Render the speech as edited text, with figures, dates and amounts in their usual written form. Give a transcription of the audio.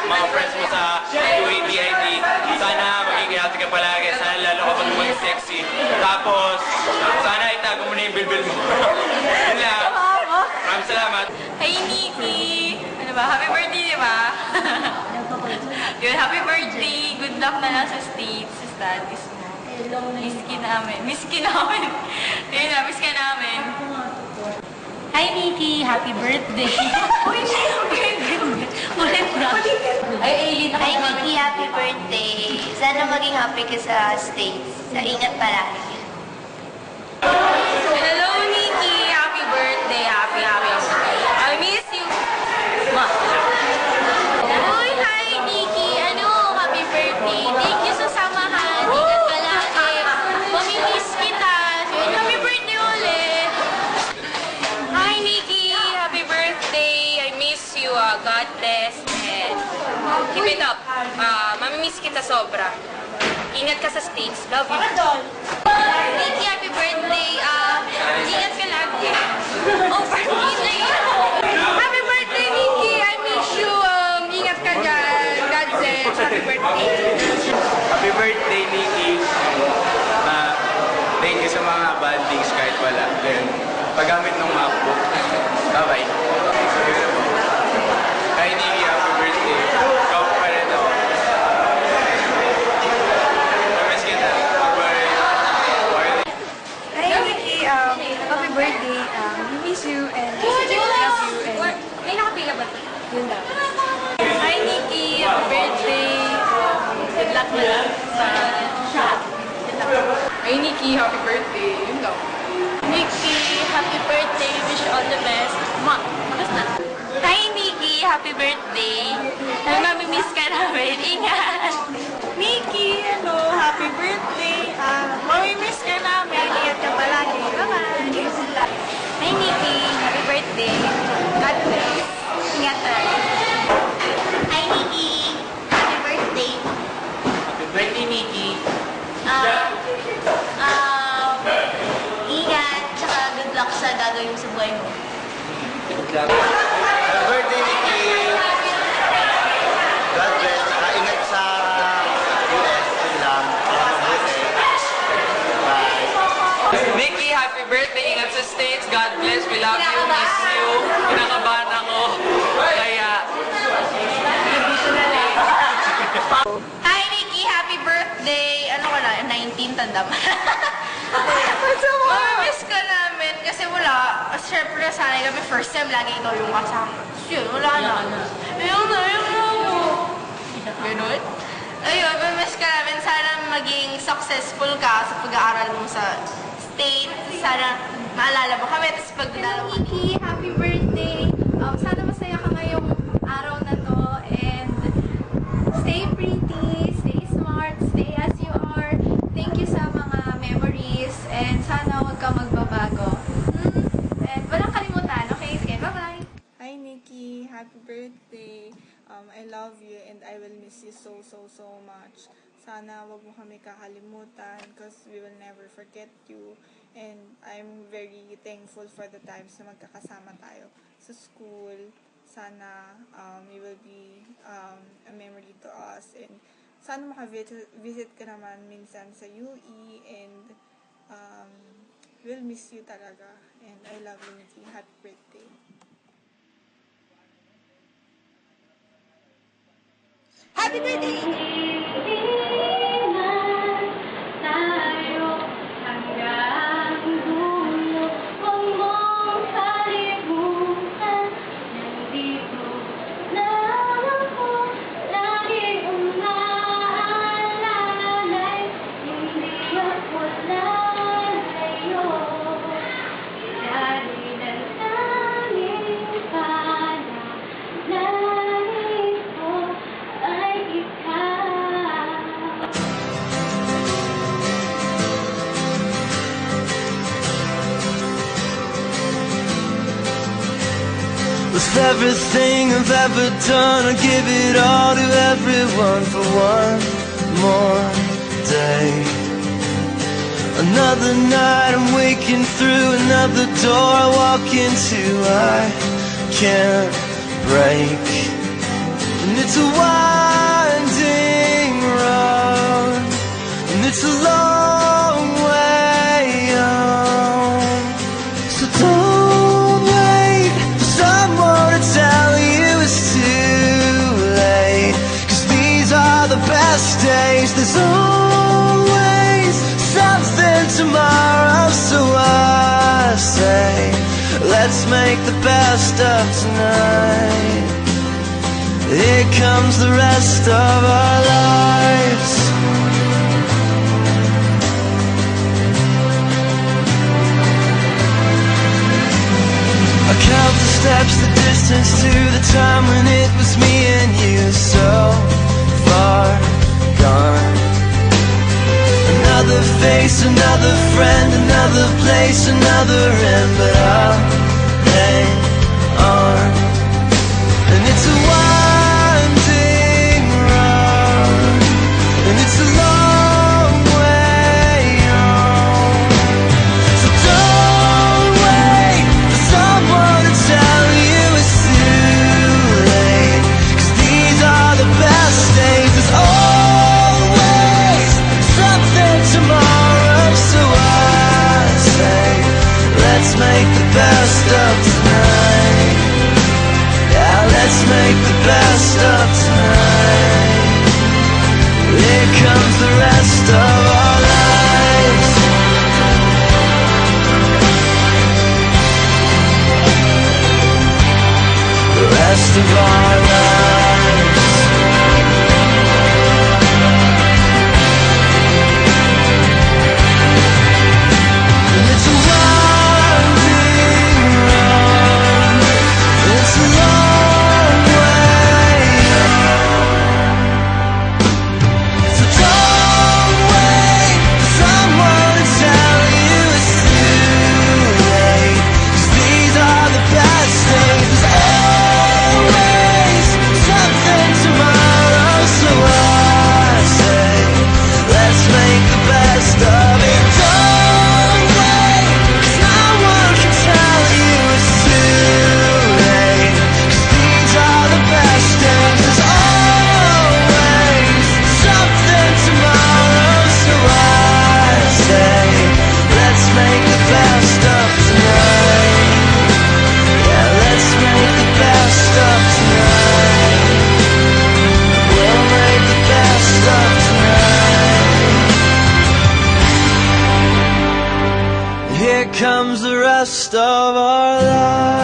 Mga friends mo sa UABID. Sana magiging healthy ka palagi. Sana lalo ka pag maging sexy. Tapos, sana itago mo na yung bilbil mo. Yun lang. Maraming salamat. Hey, Nikki! Ano ba? Happy birthday, di ba? Yun, happy birthday. Good luck na lang sa States, sa studies mo. Miss ka namin. Miss ka namin. Yun na, miss ka namin. Hi, Nikki! Happy birthday! Ulit na. Ay, Aileen, hi, Nikki! Happy birthday! Sana maging happy ka sa States. Ingat palagi. Hello, Nikki! Happy birthday! Happy birthday! I miss you! Ma! Uy, hi, Nikki! Ano? Happy birthday! Thank you sa samahan. Ingat palagi. Mamimiss kita. Happy birthday ulit! Hi, Nikki! Happy birthday! I miss you. God bless. And keep it up. Mamimiss kita sobra. Ingat ka sa States. Love you. Nikki, happy birthday! Ingat ka lagi. Oh, birthday! Happy birthday, Nikki! I miss you. Ingat ka dyan. God bless. Happy birthday. Happy birthday, Nikki. Thank you sa mga bandings kahit wala. Then, paggamit ng MacBook. Bye-bye. Hi, Nikki. Happy birthday. Ikaw pa rin ako. Namiss kita. Bye-bye. Hi, Nikki. Happy birthday. We miss you and love you and May nakapila ba ito? yun lang. Hi, Nikki. Happy birthday. Good luck na lang sa shot. Hi, Nikki. Happy birthday. Yun daw. Nikki, happy birthday. Wish you all the best. Basta. Hi, Nikki. Happy birthday. Mamimiss ka namin. Ingat. Nikki, happy birthday. Mamimiss ka namin. Ingat ka palagi. Bye-bye. Hi, Nikki. Happy birthday. God bless. Ingat ka. Hi, Nikki. Happy birthday. Happy birthday, Nikki. Ingat. Tsaka good luck sa gagawin mo sa buhay mo. Happy birthday, Nikki. God bless. Ingat sa US. Yun lang. Mabuti. Bye. Nikki, happy birthday. Ingat sa States. God bless. We love you. Miss you. Kinakabahan ako. Kaya... Hi, Nikki! Happy birthday! Ano ka na? 19, tanda ba? Mamimiss ka namin kasi wala. Siyempre, sanay kami first time, lagi ikaw yung kasama. Yun, wala na. Ayun na. Ganun? Ayun, mamimiss ka namin. Sana maging successful ka sa pag-aaral mo sa state. Sana maalala mo kami. Tapos pag-dalaw ka. Nikki, happy birthday. Sana masaya ka ngayong araw na to and stay pretty, stay smart, stay as you are. Thank you sa mga memories and sana huwag ka magbabago. And walang kalimutan. Okay, sige, bye-bye. Hi, Nikki. Happy birthday. I love you and I will miss you so much. Sana wag mo kami kakalimutan because we will never forget you. And I'm very thankful for the times na magkakasama tayo sa school. Sana it will be a memory to us. And sana makavisit ka naman minsan sa UE and we'll miss you talaga. And I love you, Nikki. Happy birthday. Happy birthday! Ay, ikaw. With everything I've ever done, I give it all to everyone for one more day. Another night I'm waking through another door I walk into, I can't break. And it's a winding road, and it's a long way home. So don't wait for someone to tell you it's too late, 'cause these are the best days. There's always something tomorrow, so I say, let's make the best of tonight. Here comes the rest of our lives. I count the steps, the distance to the time when it was me and you, so far gone. Another face, another friend, another place, another end, but I'll hang on. And it's a winding road, and it's a long way home. So don't wait for someone to tell you it's too late, 'cause these are the best days. There's always something tomorrow, so I say, let's make the best of tonight. Yeah, let's make the best of tonight. Here comes the rest of our lives. The rest of our lives. And it's a winding road, it's a long way home. So don't wait for someone to tell you it's too late, 'cause these are the best days. There's always something tomorrow, so I say, let's make the best of it. Don't wait, 'cause no one can tell you it's too late, 'cause these are the best days. There's always something tomorrow, so I say, let's make the best of tonight. Yeah, let's make the best of tonight. We'll make the best of tonight. Here comes the rest of our lives.